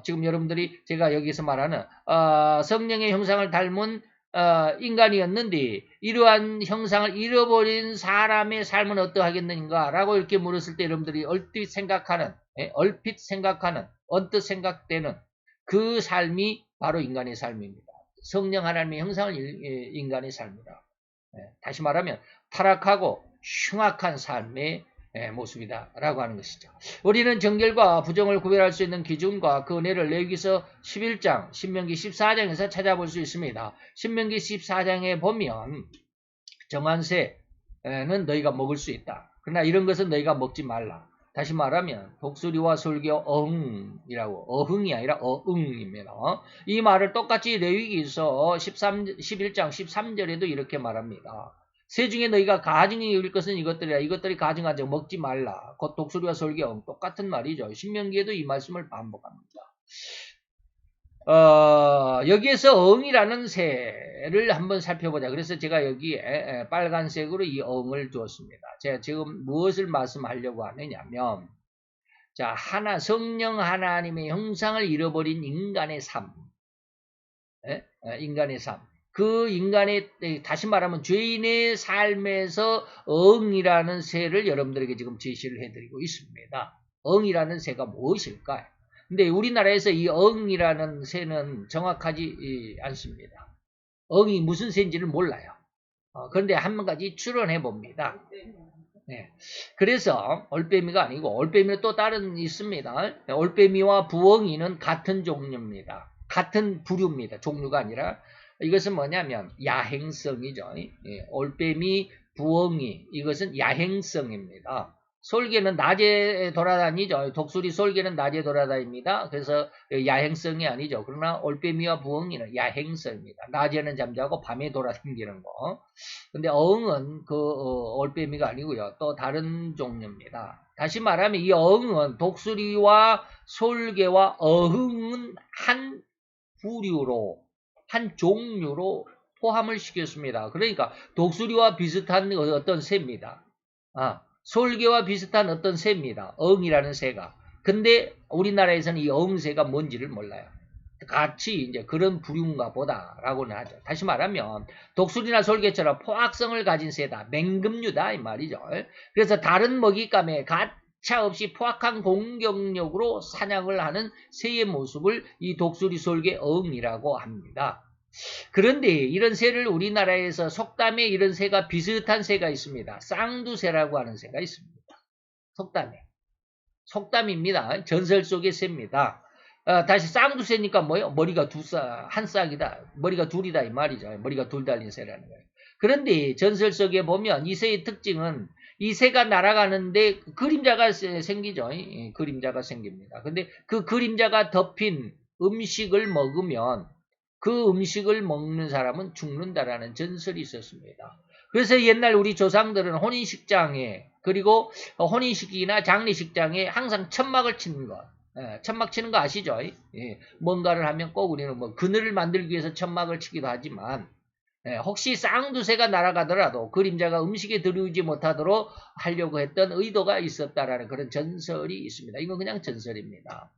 지금 여러분들이 제가 여기서 말하는 성령의 형상을 닮은 인간이었는데 이러한 형상을 잃어버린 사람의 삶은 어떠하겠는가라고 이렇게 물었을 때 여러분들이 얼핏 생각하는 언뜻 생각되는 그 삶이 바로 인간의 삶입니다. 성령 하나님의 형상을 인간의 삶이다. 다시 말하면 타락하고 흉악한 삶의 모습이다라고 하는 것이죠. 우리는 정결과 부정을 구별할 수 있는 기준과 그 은혜를 레위기서 11장, 신명기 14장에서 찾아볼 수 있습니다. 신명기 14장에 보면 정한 새는 너희가 먹을 수 있다. 그러나 이런 것은 너희가 먹지 말라. 다시 말하면 독수리와 솔개 어흥이라고, 어흥이 아니라 어응입니다. 이 말을 똑같이 레위기서 11장 13절에도 이렇게 말합니다. 새 중에 너희가 가증히 여길 것은 이것들이라. 이것들이 가증하지 먹지 말라. 곧 독수리와 솔개어 똑같은 말이죠. 신명기에도 이 말씀을 반복합니다. 여기에서 어흥이라는 새를 한번 살펴보자. 그래서 제가 여기에 빨간색으로 이 어흥을 두었습니다. 제가 지금 무엇을 말씀하려고 하느냐면, 자, 성령 하나님의 형상을 잃어버린 인간의 삶. 인간의 삶. 그 인간의, 다시 말하면 죄인의 삶에서 어흥이라는 새를 여러분들에게 지금 제시를 해드리고 있습니다. 어흥이라는 새가 무엇일까요? 근데 우리나라에서 이 어흥이라는 새는 정확하지 않습니다. 어흥이 무슨 새인지를 몰라요. 그런데 한 가지 추론해 봅니다. 네. 그래서 올빼미가 아니고 올빼미는 또 다른 있습니다. 올빼미와 부엉이는 같은 종류입니다. 같은 부류입니다. 종류가 아니라. 이것은 뭐냐면 야행성이죠. 올빼미, 부엉이 이것은 야행성입니다. 솔개는 낮에 돌아다니죠. 독수리 솔개는 낮에 돌아다닙니다. 그래서 야행성이 아니죠. 그러나 올빼미와 부엉이는 야행성입니다. 낮에는 잠자고 밤에 돌아다니는 거. 근데 어흥은 올빼미가 아니고요. 또 다른 종류입니다. 다시 말하면 이 어흥은 독수리와 솔개와 어흥은 한 부류로 한 종류로 포함을 시켰습니다. 그러니까 독수리와 비슷한 어떤 새입니다. 솔개와 비슷한 어떤 새입니다. 어흥이라는 새가. 근데 우리나라에서는 이 어흥새가 뭔지를 몰라요. 같이 이제 그런 부류인가 보다라고는 하죠. 다시 말하면 독수리나 솔개처럼 포악성을 가진 새다. 맹금류다 이 말이죠. 그래서 다른 먹잇감에 가차없이 포악한 공격력으로 사냥을 하는 새의 모습을 이 독수리, 솔개, 어흥이라고 합니다. 그런데 이런 새를 우리나라에서 속담에 이런 새가 비슷한 새가 있습니다. 쌍두새라고 하는 새가 있습니다. 속담에. 속담입니다. 전설 속의 새입니다. 다시 쌍두새니까 뭐예요? 머리가 한 쌍이다. 머리가 둘이다 이 말이죠. 머리가 둘 달린 새라는 거예요. 그런데 전설 속에 보면 이 새의 특징은 이 새가 날아가는데 그림자가 생기죠. 그림자가 생깁니다. 근데 그 그림자가 덮인 음식을 먹으면 그 음식을 먹는 사람은 죽는다라는 전설이 있었습니다. 그래서 옛날 우리 조상들은 혼인식장에 그리고 혼인식이나 장례식장에 항상 천막을 치는 것. 천막 치는 거 아시죠? 뭔가를 하면 꼭 우리는 뭐 그늘을 만들기 위해서 천막을 치기도 하지만 혹시 쌍두새가 날아가더라도 그림자가 음식에 들어오지 못하도록 하려고 했던 의도가 있었다라는 그런 전설이 있습니다. 이건 그냥 전설입니다.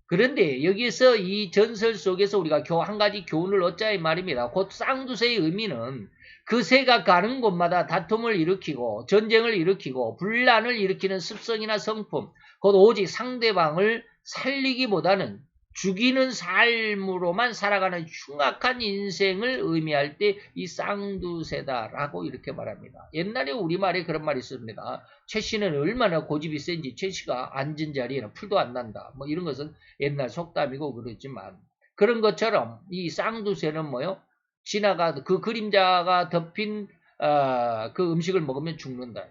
그런데 여기에서 이 전설 속에서 우리가 한 가지 교훈을 얻자 이 말입니다. 곧 쌍두새의 의미는 그 새가 가는 곳마다 다툼을 일으키고 전쟁을 일으키고 분란을 일으키는 습성이나 성품, 곧 오직 상대방을 살리기보다는 죽이는 삶으로만 살아가는 흉악한 인생을 의미할 때 이 쌍두새다라고 이렇게 말합니다. 옛날에 우리말에 그런 말이 있습니다. 최 씨는 얼마나 고집이 센지 최 씨가 앉은 자리에는 풀도 안 난다. 뭐 이런 것은 옛날 속담이고 그렇지만 그런 것처럼 이 쌍두새는 뭐요? 지나가 그 그림자가 덮인 그 음식을 먹으면 죽는다.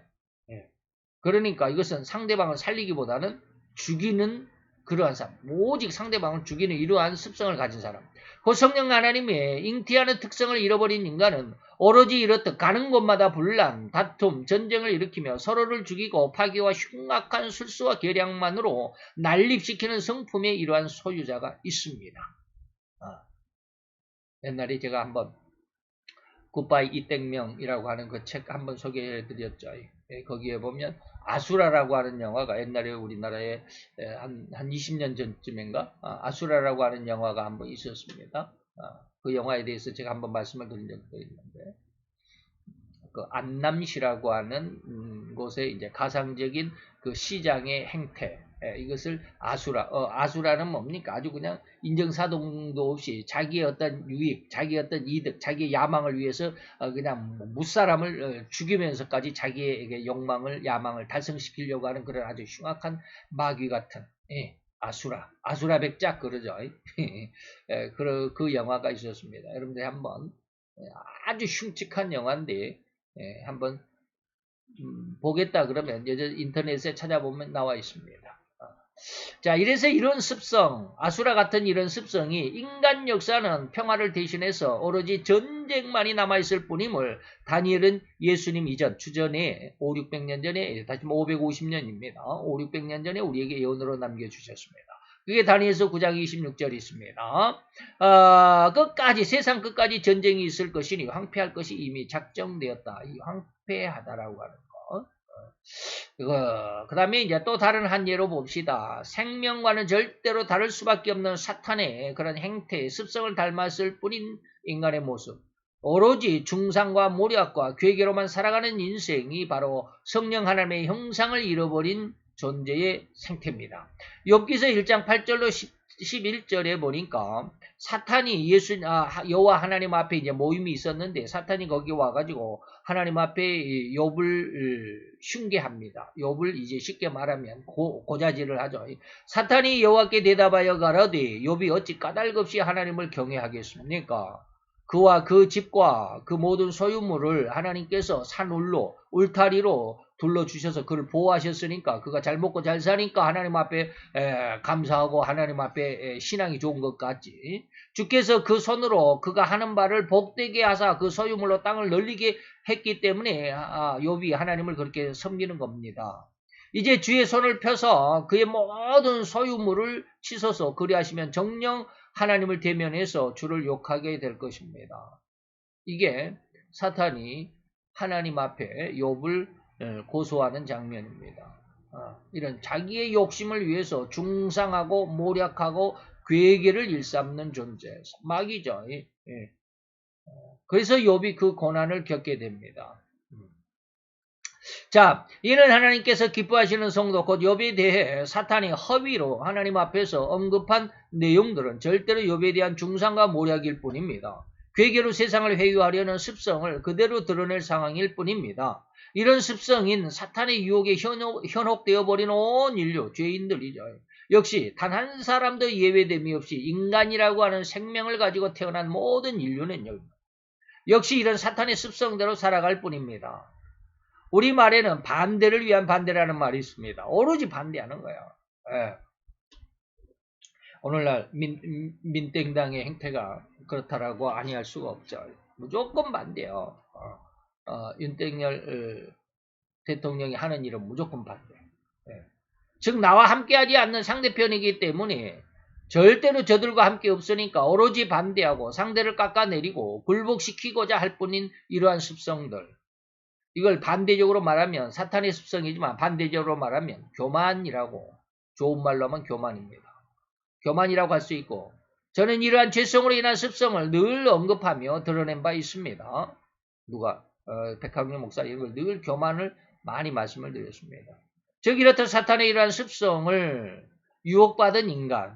그러니까 이것은 상대방을 살리기보다는 죽이는 그러한 사람, 오직 상대방을 죽이는 이러한 습성을 가진 사람. 그 성령 하나님의 잉태하는 특성을 잃어버린 인간은 오로지 이렇듯 가는 곳마다 분란, 다툼, 전쟁을 일으키며 서로를 죽이고 파괴와 흉악한 술수와 계략만으로 난립시키는 성품의 이러한 소유자가 있습니다. 옛날에 제가 한번 굿바이 이땡명이라고 하는 그 책 한번 소개해드렸죠. 거기에 보면 아수라라고 하는 영화가 옛날에 우리나라에 한 20년 전쯤인가 아수라라고 하는 영화가 한번 있었습니다. 그 영화에 대해서 제가 한번 말씀을 드린 적도 있는데 그 안남시라고 하는 곳에 이제 가상적인 그 시장의 행태 이것을 아수라는 뭡니까? 아주 그냥 인정사동도 없이 자기의 어떤 유익, 자기의 어떤 이득, 자기의 야망을 위해서 그냥 무사람을 죽이면서까지 자기의 욕망을, 야망을 달성시키려고 하는 그런 아주 흉악한 마귀 같은 아수라 백작 그러죠. 그 영화가 있었습니다. 여러분들 한번 아주 흉측한 영화인데 한번 보겠다 그러면 인터넷에 찾아보면 나와 있습니다. 자, 이래서 이런 습성, 아수라 같은 이런 습성이 인간 역사는 평화를 대신해서 오로지 전쟁만이 남아있을 뿐임을 다니엘은 예수님 이전, 추전에 500-600년 전에, 다시 550년입니다. 500-600년 전에 우리에게 예언으로 남겨주셨습니다. 그게 다니엘서 9장 26절이 있습니다. 끝까지, 세상 끝까지 전쟁이 있을 것이니 황폐할 것이 이미 작정되었다. 이 황폐하다라고 하는 거. 그 다음에 이제 또 다른 한 예로 봅시다. 생명과는 절대로 다를 수밖에 없는 사탄의 그런 행태, 습성을 닮았을 뿐인 인간의 모습. 오로지 중상과 모략과 괴계로만 살아가는 인생이 바로 성령 하나님의 형상을 잃어버린 존재의 생태입니다. 욥기서 1장 8절로 11절에 보니까 사탄이 여호와 하나님 앞에 이제 모임이 있었는데 사탄이 거기 와가지고 하나님 앞에 욥을 흉계합니다. 욥을 이제 쉽게 말하면 고자질을 하죠. 사탄이 여호와께 대답하여 가라되 욥이 어찌 까닭없이 하나님을 경외하겠습니까? 그와 그 집과 그 모든 소유물을 하나님께서 산울로 울타리로 둘러주셔서 그를 보호하셨으니까 그가 잘 먹고 잘 사니까 하나님 앞에 감사하고 하나님 앞에 신앙이 좋은 것 같지. 주께서 그 손으로 그가 하는 바를 복되게 하사 그 소유물로 땅을 널리게 했기 때문에 욥이 하나님을 그렇게 섬기는 겁니다. 이제 주의 손을 펴서 그의 모든 소유물을 치소서 그리하시면 정녕 하나님을 대면해서 주를 욕하게 될 것입니다. 이게 사탄이 하나님 앞에 욥을 고소하는 장면입니다. 이런 자기의 욕심을 위해서 중상하고 모략하고 괴계를 일삼는 존재, 마귀죠. 그래서 욥이 그 고난을 겪게 됩니다. 자, 이는 하나님께서 기뻐하시는 성도 곧 욥에 대해 사탄이 허위로 하나님 앞에서 언급한 내용들은 절대로 욥에 대한 중상과 모략일 뿐입니다. 괴계로 세상을 회유하려는 습성을 그대로 드러낼 상황일 뿐입니다. 이런 습성인 사탄의 유혹에 현혹되어 버린 온 인류, 죄인들이죠. 역시 단 한 사람도 예외됨이 없이 인간이라고 하는 생명을 가지고 태어난 모든 인류는요. 역시 이런 사탄의 습성대로 살아갈 뿐입니다. 우리말에는 반대를 위한 반대라는 말이 있습니다. 오로지 반대하는 거예요. 예. 오늘날 민땡당의 행태가 그렇다라고 아니할 수가 없죠. 무조건 반대요. 윤석열 대통령이 하는 일은 무조건 반대. 예. 즉 나와 함께하지 않는 상대편이기 때문에 절대로 저들과 함께 없으니까 오로지 반대하고 상대를 깎아내리고 굴복시키고자 할 뿐인 이러한 습성들. 이걸 반대적으로 말하면 사탄의 습성이지만 반대적으로 말하면 교만이라고, 좋은 말로 하면 교만입니다. 교만이라고 할 수 있고, 저는 이러한 죄성으로 인한 습성을 늘 언급하며 드러낸 바 있습니다. 누가? 백학용 목사 이걸 늘 교만을 많이 말씀을 드렸습니다. 즉 이렇듯 사탄의 이러한 습성을 유혹받은 인간,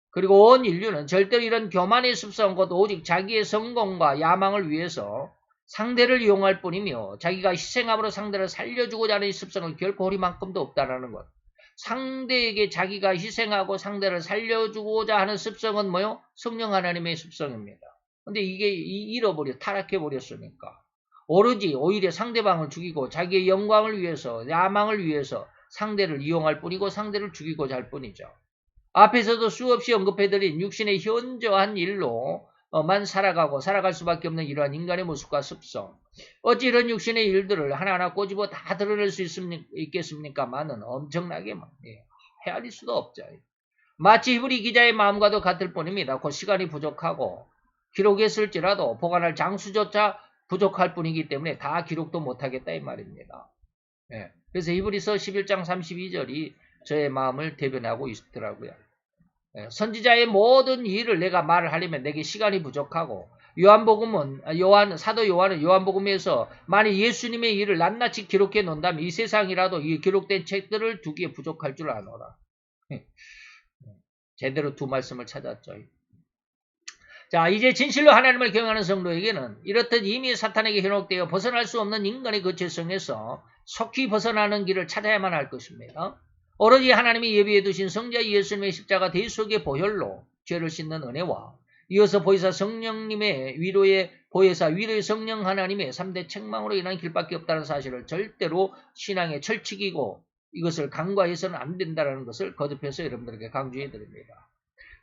그리고 온 인류는 절대로 이런 교만의 습성 곧 오직 자기의 성공과 야망을 위해서 상대를 이용할 뿐이며 자기가 희생함으로 상대를 살려주고자 하는 이 습성은 결코 허리만큼도 없다는 것. 상대에게 자기가 희생하고 상대를 살려주고자 하는 습성은 뭐요? 성령 하나님의 습성입니다. 근데 이게 타락해버렸으니까 오로지 오히려 상대방을 죽이고 자기의 영광을 위해서 야망을 위해서 상대를 이용할 뿐이고 상대를 죽이고자 할 뿐이죠. 앞에서도 수없이 언급해드린 육신의 현저한 일로만 살아갈 수밖에 없는 이러한 인간의 모습과 습성. 어찌 이런 육신의 일들을 하나하나 꼬집어 다 드러낼 수 있겠습니까만은 엄청나게 헤아릴 수도 없죠. 마치 히브리 기자의 마음과도 같을 뿐입니다. 곧 시간이 부족하고 기록했을지라도 보관할 장수조차 부족할 뿐이기 때문에 다 기록도 못하겠다 이 말입니다. 그래서 히브리서 11장 32절이 저의 마음을 대변하고 있더라고요. 선지자의 모든 일을 내가 말을 하려면 내게 시간이 부족하고 사도 요한은 요한복음에서 만약 예수님의 일을 낱낱이 기록해 놓는다면 이 세상이라도 이 기록된 책들을 두기에 부족할 줄 아노라. 제대로 두 말씀을 찾았죠. 자, 이제 진실로 하나님을 경외하는 성도에게는 이렇듯 이미 사탄에게 현혹되어 벗어날 수 없는 인간의 그 죄성에서 속히 벗어나는 길을 찾아야만 할 것입니다. 오로지 하나님이 예비해 두신 성자 예수님의 십자가 대속의 보혈로 죄를 씻는 은혜와 이어서 보혜사 성령님의 위로의 성령 하나님의 3대 책망으로 인한 길밖에 없다는 사실을 절대로 신앙의 철칙이고 이것을 간과해서는 안 된다는 것을 거듭해서 여러분들에게 강조해 드립니다.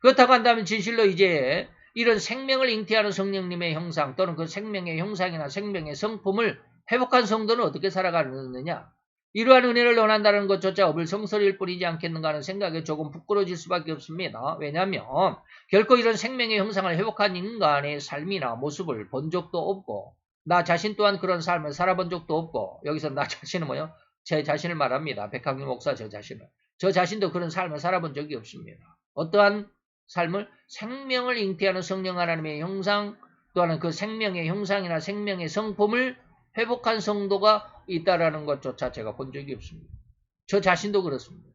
그렇다고 한다면 진실로 이제 이런 생명을 잉태하는 성령님의 형상 또는 그 생명의 형상이나 생명의 성품을 회복한 성도는 어떻게 살아가느냐? 이러한 은혜를 원한다는 것조차 어불성설일 뿐이지 않겠는가 하는 생각에 조금 부끄러워질 수밖에 없습니다. 왜냐하면 결코 이런 생명의 형상을 회복한 인간의 삶이나 모습을 본 적도 없고 나 자신 또한 그런 삶을 살아본 적도 없고 여기서 나 자신은 뭐요? 제 자신을 말합니다. 백학용 목사 저 자신을. 저 자신도 그런 삶을 살아본 적이 없습니다. 어떠한 삶을? 생명을 잉태하는 성령 하나님의 형상 또한 그 생명의 형상이나 생명의 성품을 회복한 성도가 있다라는 것조차 제가 본 적이 없습니다. 저 자신도 그렇습니다.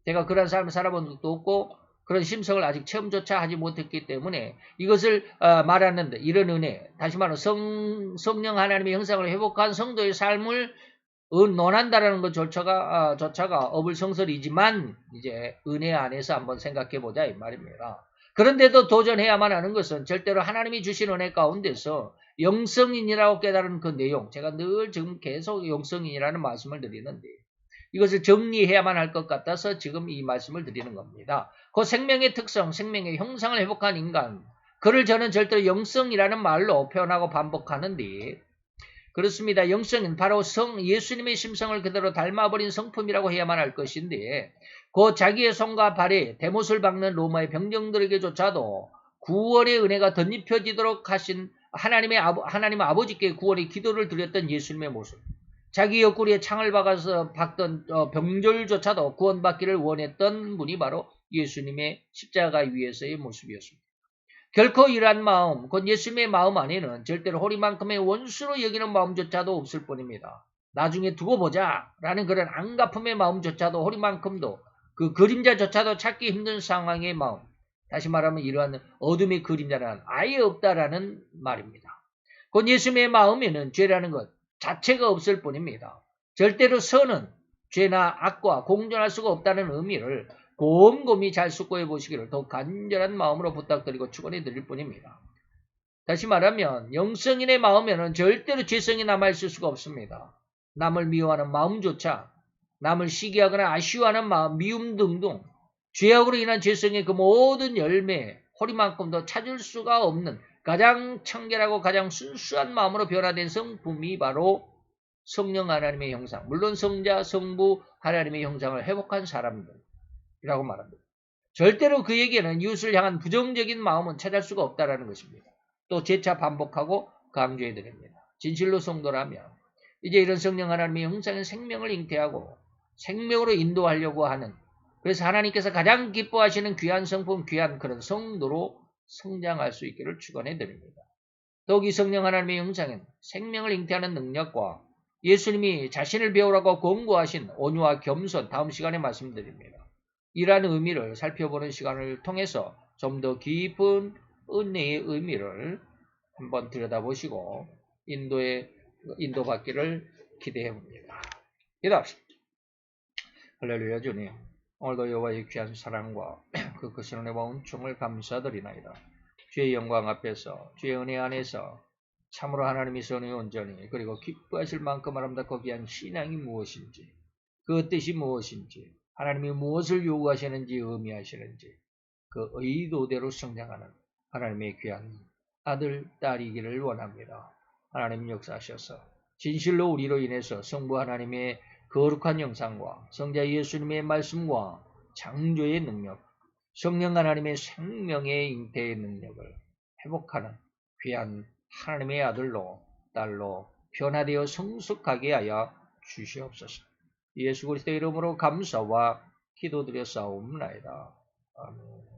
제가 그런 삶을 살아본 적도 없고 그런 심성을 아직 체험조차 하지 못했기 때문에 이것을 말하는데 이런 은혜, 다시 말하면 성령 하나님의 형상을 회복한 성도의 삶을 논한다라는 것조차가 어불성설이지만 이제 은혜 안에서 한번 생각해보자 이 말입니다. 그런데도 도전해야만 하는 것은 절대로 하나님이 주신 은혜 가운데서 영성인이라고 깨달은 그 내용, 제가 늘 지금 계속 영성인이라는 말씀을 드리는데 이것을 정리해야만 할 것 같아서 지금 이 말씀을 드리는 겁니다. 그 생명의 특성, 생명의 형상을 회복한 인간, 그를 저는 절대로 영성이라는 말로 표현하고 반복하는데 그렇습니다. 영성은 바로 예수님의 심성을 그대로 닮아버린 성품이라고 해야만 할 것인데 그 자기의 손과 발에 대못을 박는 로마의 병정들에게조차도 구원의 은혜가 덧입혀지도록 하신 하나님 아버지께 구원의 기도를 드렸던 예수님의 모습. 자기 옆구리에 창을 박아서 박던 병졸조차도 구원받기를 원했던 분이 바로 예수님의 십자가 위에서의 모습이었습니다. 결코 이러한 마음, 곧 예수님의 마음 안에는 절대로 호리만큼의 원수로 여기는 마음조차도 없을 뿐입니다. 나중에 두고 보자 라는 그런 안갚음의 마음조차도 호리만큼도 그 그림자조차도 찾기 힘든 상황의 마음. 다시 말하면 이러한 어둠의 그림자는 아예 없다라는 말입니다. 곧 예수님의 마음에는 죄라는 것 자체가 없을 뿐입니다. 절대로 선은 죄나 악과 공존할 수가 없다는 의미를 곰곰이 잘 숙고해 보시기를 더 간절한 마음으로 부탁드리고 축원해 드릴 뿐입니다. 다시 말하면 영성인의 마음에는 절대로 죄성이 남아있을 수가 없습니다. 남을 미워하는 마음조차 남을 시기하거나 아쉬워하는 마음, 미움 등등 죄악으로 인한 죄성의 그 모든 열매, 허리만큼도 찾을 수가 없는 가장 청결하고 가장 순수한 마음으로 변화된 성품이 바로 성령 하나님의 형상, 물론 성자, 성부 하나님의 형상을 회복한 사람들이라고 말합니다. 절대로 그에게는 이웃을 향한 부정적인 마음은 찾을 수가 없다는 것입니다. 또 재차 반복하고 강조해 드립니다. 진실로 성도라면 이제 이런 성령 하나님의 형상의 생명을 잉태하고 생명으로 인도하려고 하는, 그래서 하나님께서 가장 기뻐하시는 귀한 성품, 귀한 그런 성도로 성장할 수 있기를 축원해 드립니다. 더욱 이 성령 하나님의 형상은 생명을 잉태하는 능력과 예수님이 자신을 배우라고 권고하신 온유와 겸손, 다음 시간에 말씀드립니다. 이러한 의미를 살펴보는 시간을 통해서 좀 더 깊은 은혜의 의미를 한번 들여다보시고 인도받기를 기대해 봅니다. 기도합시다. 할렐루야. 주님, 오늘도 여호와의 귀한 사랑과 그 크신 은혜와 은총을 감사드리나이다. 주의 영광 앞에서, 주의 은혜 안에서 참으로 하나님이 선의 온전히 그리고 기뻐하실 만큼 아름답고 귀한 신앙이 무엇인지, 그 뜻이 무엇인지, 하나님이 무엇을 요구하시는지 의미하시는지 그 의도대로 성장하는 하나님의 귀한 아들, 딸이기를 원합니다. 하나님 역사하셔서 진실로 우리로 인해서 성부 하나님의 거룩한 형상과 성자 예수님의 말씀과 창조의 능력, 성령 하나님의 생명의 잉태의 능력을 회복하는 귀한 하나님의 아들로 딸로 변화되어 성숙하게 하여 주시옵소서. 예수 그리스도의 이름으로 감사와 기도드려 싸움나이다. 아멘.